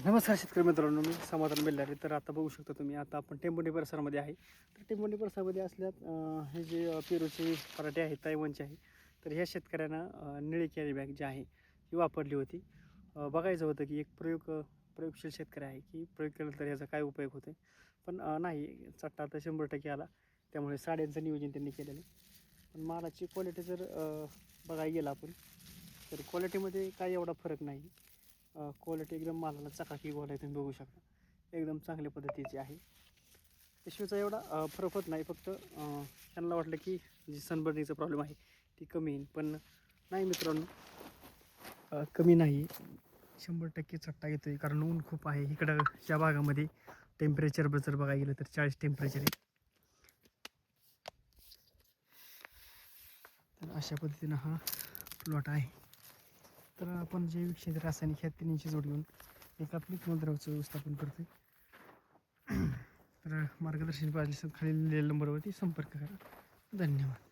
नमस्कार शेतकरी मित्रांनो, मी समाधान बेल्लारे. तर आता बघू शकता तुम्ही, आता आपण टेंबोंडी परिसरामध्ये आहे. तर टेंबोंडी परिसरामध्ये असल्यात हे जे पेरूचे पराठे आहेत ताईवानचे आहे. तर ह्या शेतकऱ्यांना निळी कॅरी बॅग जी आहे ही वापरली होती. बघायचं होतं की एक प्रयोगशील शेतकरी आहे की प्रयोग केला तर याचा काय उपयोग होतो. पण नाही, चट्टा तर 100% आला. त्यामुळे साड्यांचं नियोजन त्यांनी केलेलं आहे. पण मालाची क्वालिटी जर बघायला गेलं आपण, तर क्वालिटीमध्ये काही एवढा फरक नाही. क्वालिटी एकदम मालाला चकाकी गोल आहे, तुम्ही बघू शकता. एकदम चांगल्या पद्धतीची आहे. पिशवीचा एवढा फरक होत नाही. फक्त त्यांना वाटलं की जी सनबर्निंगचा प्रॉब्लेम आहे ती कमी येईल, पण नाही मित्रांनो, कमी नाही. 100% चट्टा येतो आहे, कारण ऊन खूप आहे इकडं. ह्या भागामध्ये टेम्परेचर जर बघायला गेलं तर 40 टेम्परेचर आहे. तर अशा पद्धतीनं हा प्लॉट आहे. तर आपण जैविक शेती रासायनिक ह्या तिन्हीची जोड घेऊन एकात्मिक मूलद्रव्याचं व्यवस्थापन करतो. तर मार्गदर्शन पाहिजे खालील नंबरवरती संपर्क करा. धन्यवाद.